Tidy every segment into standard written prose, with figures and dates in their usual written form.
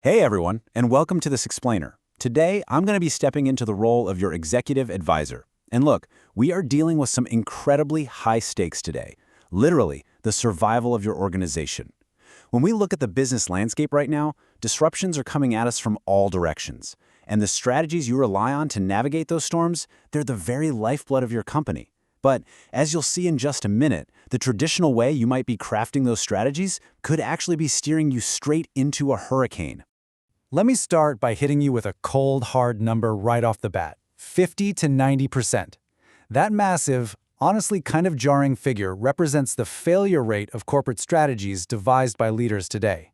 Hey everyone, and welcome to this explainer. Today, I'm going to be stepping into the role of your executive advisor. And look, we are dealing with some incredibly high stakes today. Literally, the survival of your organization. When we look at the business landscape right now, disruptions are coming at us from all directions. And the strategies you rely on to navigate those storms, they're the very lifeblood of your company. But as you'll see in just a minute, the traditional way you might be crafting those strategies could actually be steering you straight into a hurricane. Let me start by hitting you with a cold, hard number right off the bat, 50 to 90%. That massive, honestly kind of jarring figure represents the failure rate of corporate strategies devised by leaders today.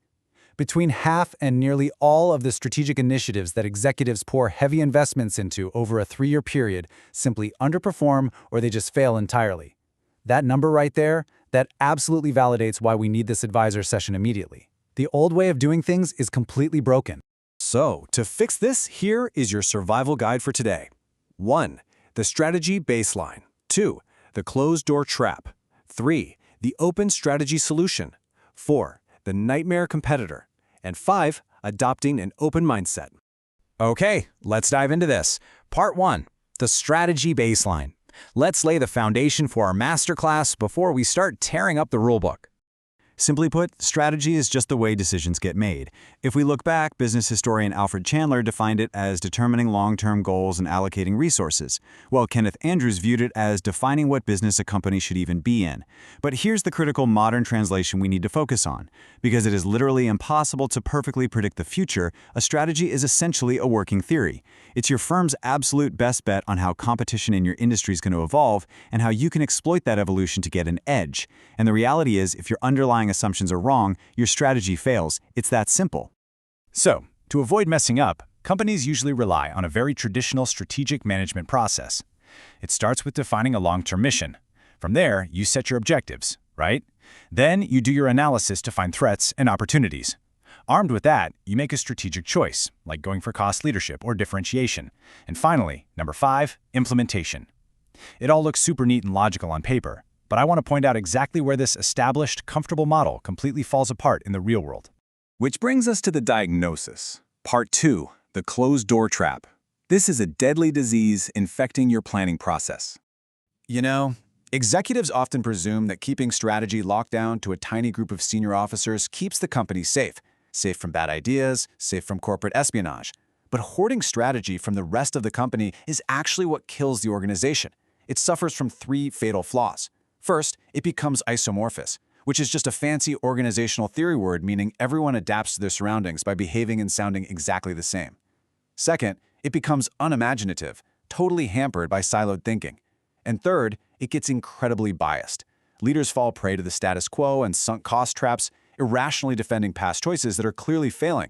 Between half and nearly all of the strategic initiatives that executives pour heavy investments into over a 3-year period simply underperform or they just fail entirely. That number right there, that absolutely validates why we need this advisor session immediately. The old way of doing things is completely broken. So, to fix this, here is your survival guide for today. 1. The strategy baseline. 2. The closed door trap. 3. The open strategy solution. 4. The nightmare competitor. And 5. Adopting an open mindset. Okay, let's dive into this. Part 1. The strategy baseline. Let's lay the foundation for our masterclass before we start tearing up the rulebook. Simply put, strategy is just the way decisions get made. If we look back, business historian Alfred Chandler defined it as determining long-term goals and allocating resources, while Kenneth Andrews viewed it as defining what business a company should even be in. But here's the critical modern translation we need to focus on. Because it is literally impossible to perfectly predict the future, a strategy is essentially a working theory. It's your firm's absolute best bet on how competition in your industry is going to evolve and how you can exploit that evolution to get an edge. And the reality is, if your underlying assumptions are wrong, your strategy fails. It's that simple. So, to avoid messing up, companies usually rely on a very traditional strategic management process. It starts with defining a long-term mission. From there, you set your objectives, right? Then you do your analysis to find threats and opportunities. Armed with that, you make a strategic choice, like going for cost leadership or differentiation. And finally, number 5, implementation. It all looks super neat and logical on paper, but I want to point out exactly where this established, comfortable model completely falls apart in the real world. Which brings us to the diagnosis. Part 2, the closed door trap. This is a deadly disease infecting your planning process. You know, executives often presume that keeping strategy locked down to a tiny group of senior officers keeps the company safe. Safe from bad ideas, safe from corporate espionage. But hoarding strategy from the rest of the company is actually what kills the organization. It suffers from 3 fatal flaws. First, it becomes isomorphous, which is just a fancy organizational theory word meaning everyone adapts to their surroundings by behaving and sounding exactly the same. Second, it becomes unimaginative, totally hampered by siloed thinking. And third, it gets incredibly biased. Leaders fall prey to the status quo and sunk cost traps, irrationally defending past choices that are clearly failing.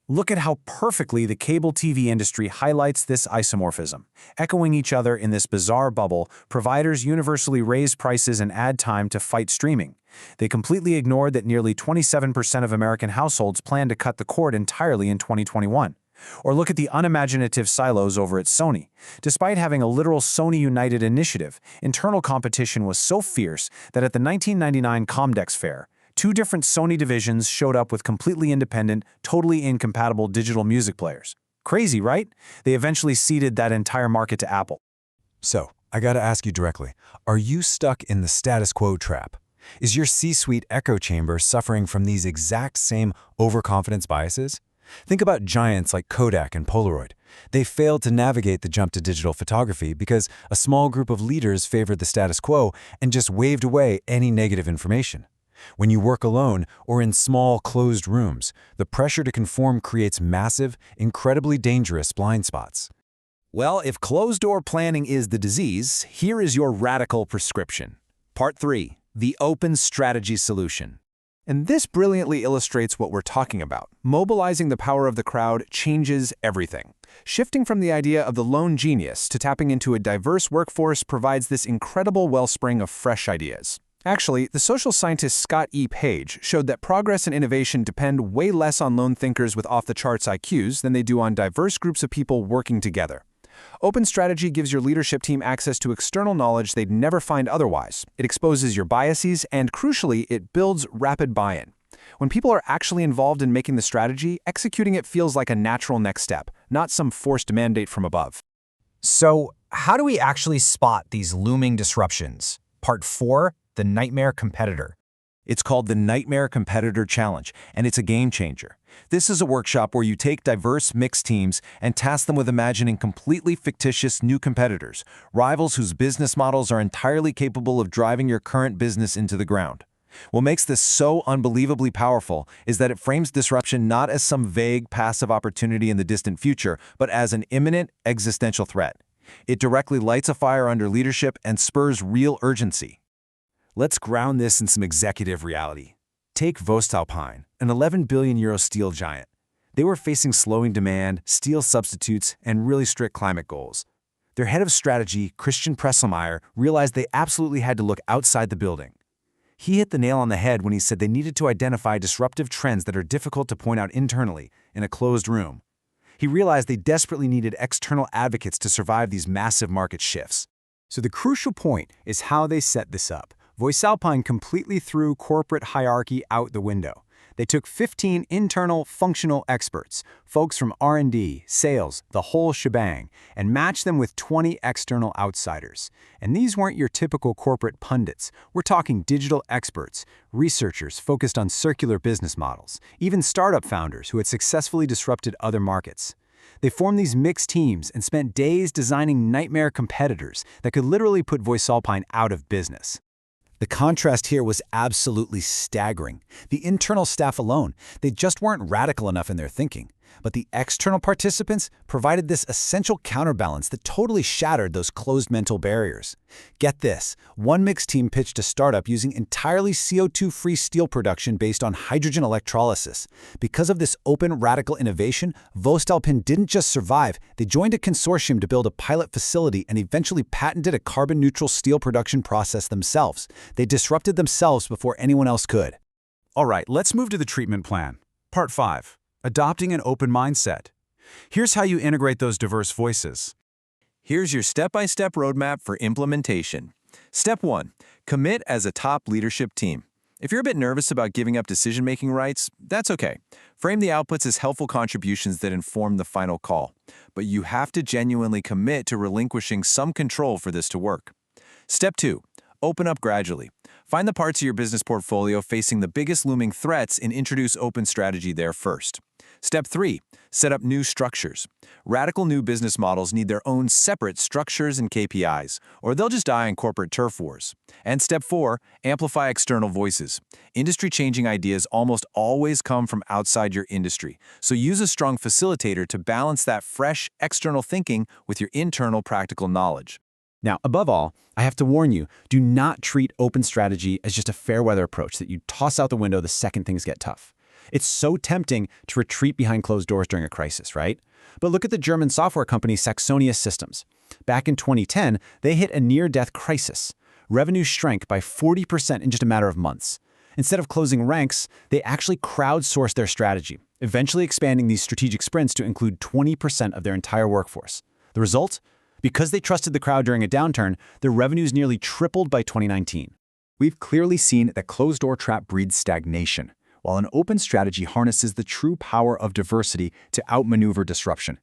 Look at how perfectly the cable TV industry highlights this isomorphism. Echoing each other in this bizarre bubble, providers universally raise prices and add time to fight streaming. They completely ignored that nearly 27% of American households plan to cut the cord entirely in 2021. Or look at the unimaginative silos over at Sony. Despite having a literal Sony United initiative, internal competition was so fierce that at the 1999 Comdex Fair, 2 different Sony divisions showed up with completely independent, totally incompatible digital music players. Crazy, right? They eventually ceded that entire market to Apple. So, I gotta ask you directly, are you stuck in the status quo trap? Is your C-suite echo chamber suffering from these exact same overconfidence biases? Think about giants like Kodak and Polaroid. They failed to navigate the jump to digital photography because a small group of leaders favored the status quo and just waved away any negative information. When you work alone or in small, closed rooms, the pressure to conform creates massive, incredibly dangerous blind spots. Well, if closed-door planning is the disease, here is your radical prescription. Part 3. The open strategy solution. And this brilliantly illustrates what we're talking about. Mobilizing the power of the crowd changes everything. Shifting from the idea of the lone genius to tapping into a diverse workforce provides this incredible wellspring of fresh ideas. Actually, the social scientist Scott E. Page showed that progress and innovation depend way less on lone thinkers with off-the-charts IQs than they do on diverse groups of people working together. Open strategy gives your leadership team access to external knowledge they'd never find otherwise. It exposes your biases, and crucially, it builds rapid buy-in. When people are actually involved in making the strategy, executing it feels like a natural next step, not some forced mandate from above. So, how do we actually spot these looming disruptions? Part 4, the nightmare competitor. It's called the Nightmare Competitor Challenge, and it's a game changer. This is a workshop where you take diverse, mixed teams and task them with imagining completely fictitious new competitors, rivals whose business models are entirely capable of driving your current business into the ground. What makes this so unbelievably powerful is that it frames disruption not as some vague, passive opportunity in the distant future, but as an imminent, existential threat. It directly lights a fire under leadership and spurs real urgency. Let's ground this in some executive reality. Take voestalpine, an 11 billion euro steel giant. They were facing slowing demand, steel substitutes, and really strict climate goals. Their head of strategy, Christian Presselmeyer, realized they absolutely had to look outside the building. He hit the nail on the head when he said they needed to identify disruptive trends that are difficult to point out internally, in a closed room. He realized they desperately needed external advocates to survive these massive market shifts. So the crucial point is how they set this up. voestalpine completely threw corporate hierarchy out the window. They took 15 internal functional experts, folks from R&D, sales, the whole shebang, and matched them with 20 external outsiders. And these weren't your typical corporate pundits. We're talking digital experts, researchers focused on circular business models, even startup founders who had successfully disrupted other markets. They formed these mixed teams and spent days designing nightmare competitors that could literally put voestalpine out of business. The contrast here was absolutely staggering. The internal staff alone, they just weren't radical enough in their thinking. But the external participants provided this essential counterbalance that totally shattered those closed mental barriers. Get this, one mixed team pitched a startup using entirely CO2-free steel production based on hydrogen electrolysis. Because of this open, radical innovation, voestalpine didn't just survive, they joined a consortium to build a pilot facility and eventually patented a carbon-neutral steel production process themselves. They disrupted themselves before anyone else could. All right, let's move to the treatment plan. Part 5. Adopting an open mindset. Here's how you integrate those diverse voices. Here's your step-by-step roadmap for implementation. Step 1. Commit as a top leadership team. If you're a bit nervous about giving up decision-making rights, that's okay. Frame the outputs as helpful contributions that inform the final call. But you have to genuinely commit to relinquishing some control for this to work. Step 2. Open up gradually. Find the parts of your business portfolio facing the biggest looming threats and introduce open strategy there first. Step 3. Set up new structures. Radical new business models need their own separate structures and KPIs, or they'll just die in corporate turf wars. And Step 4. Amplify external voices. Industry-changing ideas almost always come from outside your industry, so use a strong facilitator to balance that fresh, external thinking with your internal practical knowledge. Now, above all, I have to warn you, do not treat open strategy as just a fair-weather approach that you toss out the window the second things get tough. It's so tempting to retreat behind closed doors during a crisis, right? But look at the German software company Saxonia Systems. Back in 2010, they hit a near-death crisis. Revenue shrank by 40% in just a matter of months. Instead of closing ranks, they actually crowdsourced their strategy, eventually expanding these strategic sprints to include 20% of their entire workforce. The result? Because they trusted the crowd during a downturn, their revenues nearly tripled by 2019. We've clearly seen that closed-door trap breeds stagnation, while an open strategy harnesses the true power of diversity to outmaneuver disruption.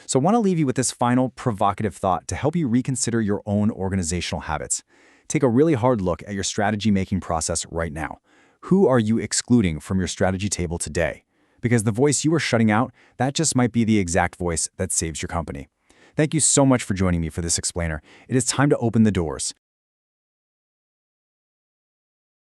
So I want to leave you with this final provocative thought to help you reconsider your own organizational habits. Take a really hard look at your strategy-making process right now. Who are you excluding from your strategy table today? Because the voice you are shutting out, that just might be the exact voice that saves your company. Thank you so much for joining me for this explainer. It is time to open the doors.